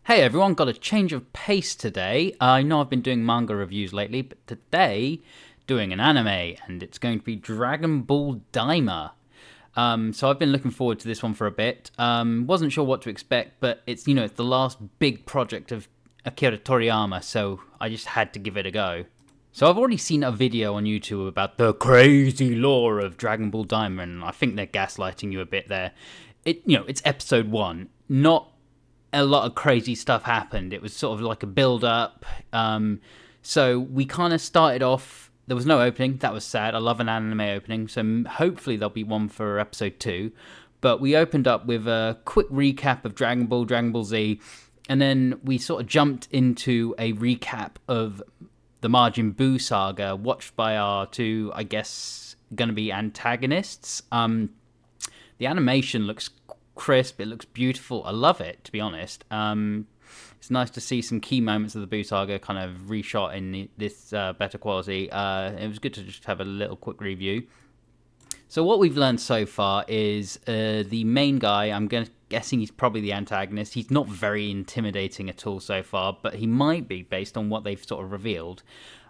Hey everyone, got a change of pace today. I know I've been doing manga reviews lately, but today doing an anime, and it's going to be Dragon Ball Daima. So I've been looking forward to this one for a bit. Wasn't sure what to expect, but it's the last big project of Akira Toriyama, so I just had to give it a go. So I've already seen a video on YouTube about the crazy lore of Dragon Ball Daima, and I think they're gaslighting you a bit there. It's episode 1, not a lot of crazy stuff happened. It was sort of like a build-up. So we kind of started off. There was no opening. That was sad. I love an anime opening. So hopefully there'll be one for episode 2. But we opened up with a quick recap of Dragon Ball, Dragon Ball Z. And then we sort of jumped into a recap of the Majin Buu saga, watched by our two, I guess, going to be antagonists. The animation looks crisp, it looks beautiful. I love it, to be honest. It's nice to see some key moments of the Buu saga kind of reshot in this better quality. It was good to just have a little quick review. So what we've learned so far is the main guy, guessing he's probably the antagonist. He's not very intimidating at all so far, but he might be based on what they've sort of revealed.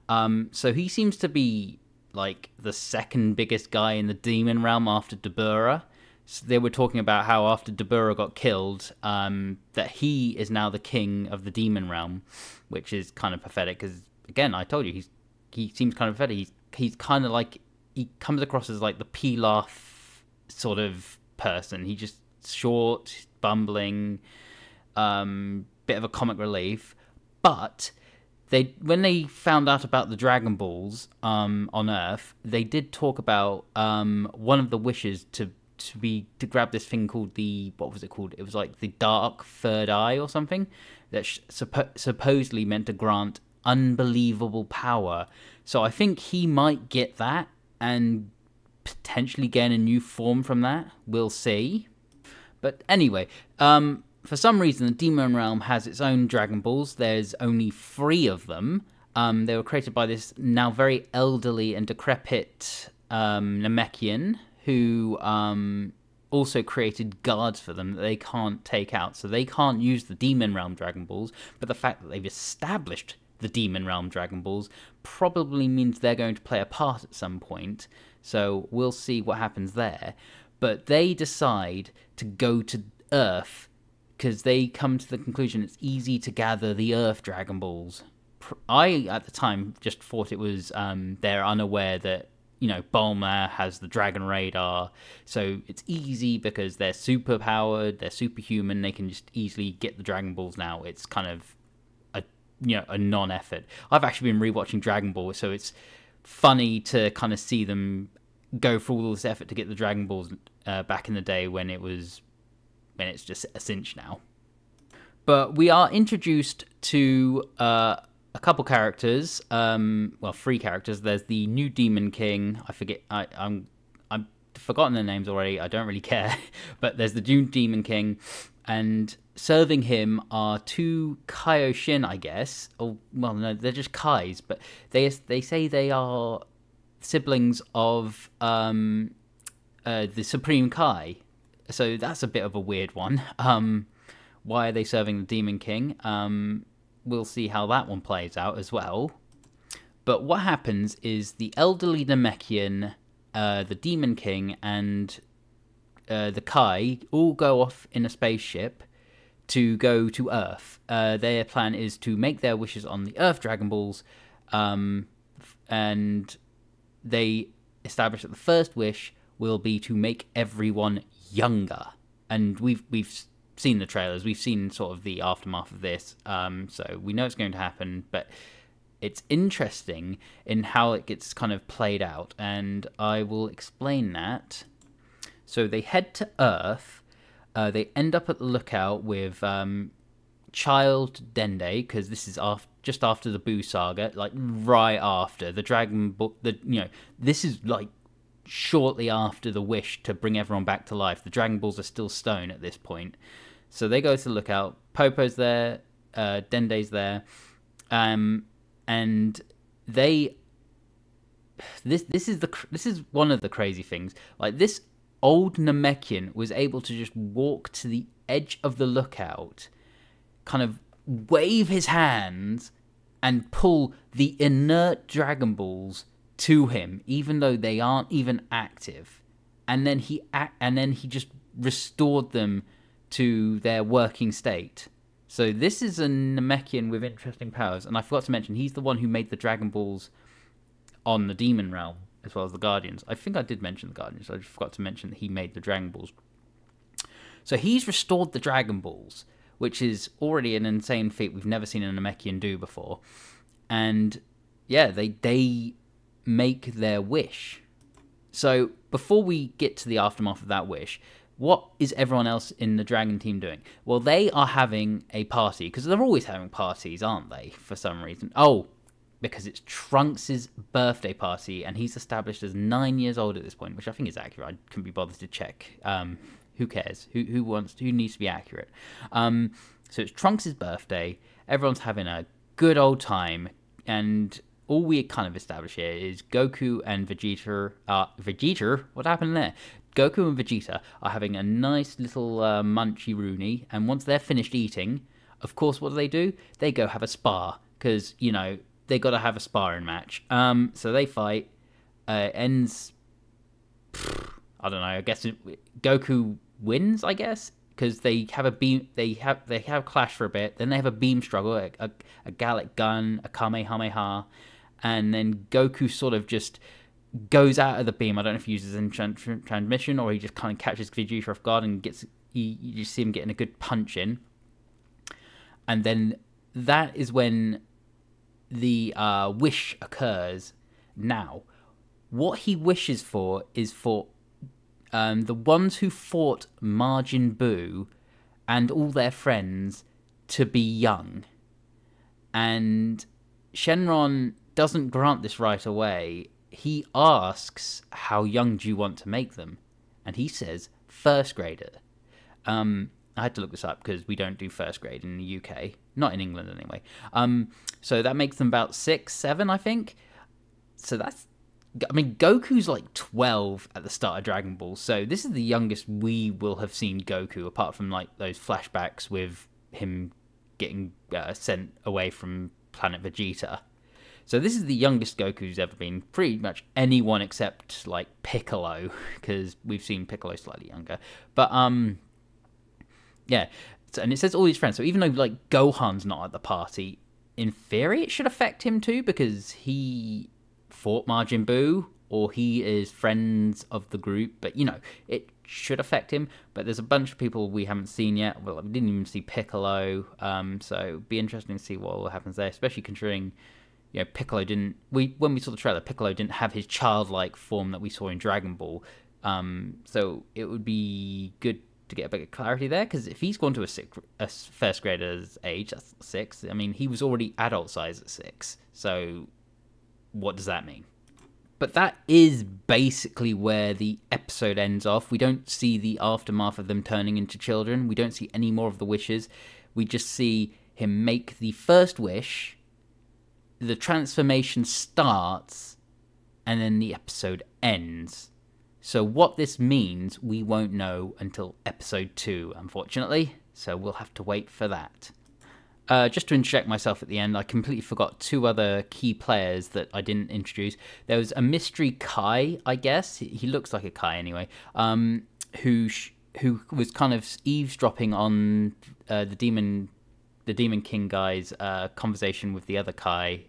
So he seems to be like the second biggest guy in the demon realm after Dabura. So they were talking about how after Dabura got killed, that he is now the king of the demon realm, which is kind of pathetic because, again, I told you, he seems kind of pathetic. He's kind of like, he comes across as like the Pilaf sort of person. He's just short, bumbling, bit of a comic relief. But when they found out about the Dragon Balls on Earth, they did talk about one of the wishes to grab this thing called what was it called? It was like the Dark Third Eye or something that supposedly meant to grant unbelievable power. So I think he might get that and potentially gain a new form from that. We'll see. But anyway, for some reason the Demon Realm has its own Dragon Balls. There's only 3 of them. They were created by this now very elderly and decrepit Namekian, who also created guards for them that they can't take out. So they can't use the Demon Realm Dragon Balls, but the fact that they've established the Demon Realm Dragon Balls probably means they're going to play a part at some point. So we'll see what happens there. But they decide to go to Earth because they come to the conclusion it's easy to gather the Earth Dragon Balls. I, at the time, just thought it was they're unaware that Bulma has the Dragon Radar, so it's easy because they're super powered, they're superhuman, they can just easily get the Dragon Balls now. It's kind of a non-effort. I've actually been rewatching Dragon Ball, so it's funny to kind of see them go through all this effort to get the Dragon Balls back in the day when it's just a cinch now. But we are introduced to a couple characters, 3 characters. There's the new Demon King. I forget. I've forgotten their names already. I don't really care. But there's the new Demon King, and serving him are 2 Kaioshin, I guess. Or well, no, they're just Kais. But they say they are siblings of the Supreme Kai. So that's a bit of a weird one. Why are they serving the Demon King? We'll see how that one plays out as well. But what happens is the elderly Namekian, the Demon King, and the Kai all go off in a spaceship to go to Earth. Their plan is to make their wishes on the Earth Dragon Balls, and they establish that the first wish will be to make everyone younger. And we've seen the trailers, we've seen sort of the aftermath of this, so we know it's going to happen, but it's interesting in how it gets kind of played out, and I will explain that. So they head to Earth, they end up at the lookout with Child Dende, because this is just after the Buu saga, like right after the Dragon Book, this is like shortly after the wish to bring everyone back to life. The Dragon Balls are still stone at this point. So they go to the lookout. Popo's there, Dende's there, and they. This is one of the crazy things. Like, this old Namekian was able to just walk to the edge of the lookout kind of wave his hands and pull the inert Dragon Balls to him, even though they aren't even active. And then he just restored them to their working state. So this is a Namekian with interesting powers. And I forgot to mention, he's the one who made the Dragon Balls on the Demon Realm, as well as the Guardians. I think I did mention the Guardians. I just forgot to mention that he made the Dragon Balls. So he's restored the Dragon Balls, which is already an insane feat we've never seen a Namekian do before. And yeah, they make their wish. So before we get to the aftermath of that wish, what is everyone else in the Dragon team doing? Well, they are having a party, because they're always having parties, aren't they, for some reason? Oh, because it's Trunks' birthday party, and he's established as 9 years old at this point, which I think is accurate. I couldn't be bothered to check. Who cares? Who needs to be accurate? So it's Trunks' birthday. Everyone's having a good old time, and all we kind of establish here is Goku and Vegeta. Vegeta? What happened there? Goku and Vegeta are having a nice little munchy-rooney, and once they're finished eating, of course, what do? They go have a spar, because, you know, they got to have a sparring match. So they fight. Ends. I don't know. I guess Goku wins. I guess because they have a beam. They have clash for a bit. Then they have a beam struggle, a Gallic gun, a Kamehameha, and then Goku sort of just goes out of the beam. I don't know if he uses an transmission or he just kind of catches Vegeta off guard and gets. You just see him getting a good punch in, and then that is when the wish occurs. Now, what he wishes for is for the ones who fought Majin Buu and all their friends to be young. And Shenron doesn't grant this right away. He asks, how young do you want to make them? And he says, first grader. I had to look this up because we don't do first grade in the UK. Not in England, anyway. So that makes them about 6, 7, I think. So that's... I mean, Goku's like 12 at the start of Dragon Ball. So this is the youngest we will have seen Goku, apart from like those flashbacks with him getting sent away from Planet Vegeta. So this is the youngest Goku's ever been. Pretty much anyone except like Piccolo, because we've seen Piccolo slightly younger. But yeah, and it says all his friends. So even though like Gohan's not at the party, in theory it should affect him too, because he fought Majin Buu, or he is friends of the group. But you know, it should affect him. But there's a bunch of people we haven't seen yet. Well, we didn't even see Piccolo. So it'd be interesting to see what happens there, especially considering, you know, Piccolo didn't. When we saw the trailer, Piccolo didn't have his childlike form that we saw in Dragon Ball. So it would be good to get a bit of clarity there, because if he's gone to a first grader's age, that's 6. I mean, he was already adult size at 6. So what does that mean? But that is basically where the episode ends off. We don't see the aftermath of them turning into children. We don't see any more of the wishes. We just see him make the first wish. The transformation starts, and then the episode ends. So what this means, we won't know until episode 2, unfortunately. So we'll have to wait for that. Just to interject myself at the end, I completely forgot 2 other key players that I didn't introduce. There was a mystery Kai, I guess. He looks like a Kai anyway. Who was kind of eavesdropping on the Demon King guy's conversation with the other Kai.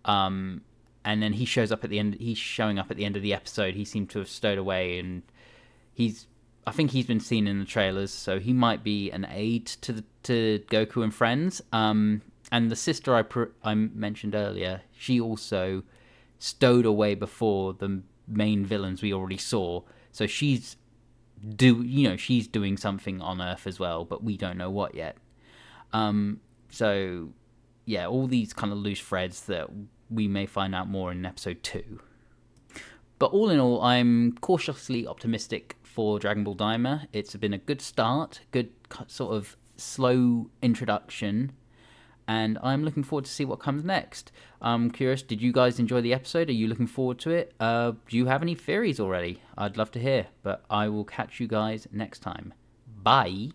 And then he shows up at the end. He's showing up at the end of the episode. He seemed to have stowed away, and I think he's been seen in the trailers, so he might be an aide to Goku and friends. And the sister I mentioned earlier, she also stowed away before the main villains we already saw. So she's doing something on Earth as well, but we don't know what yet. So yeah, all these kind of loose threads that we may find out more in episode 2. But all in all, I'm cautiously optimistic for Dragon Ball Daima. It's been a good start, good sort of slow introduction, and I'm looking forward to see what comes next. I'm curious, did you guys enjoy the episode? Are you looking forward to it? Do you have any theories already? I'd love to hear, but I will catch you guys next time. Bye!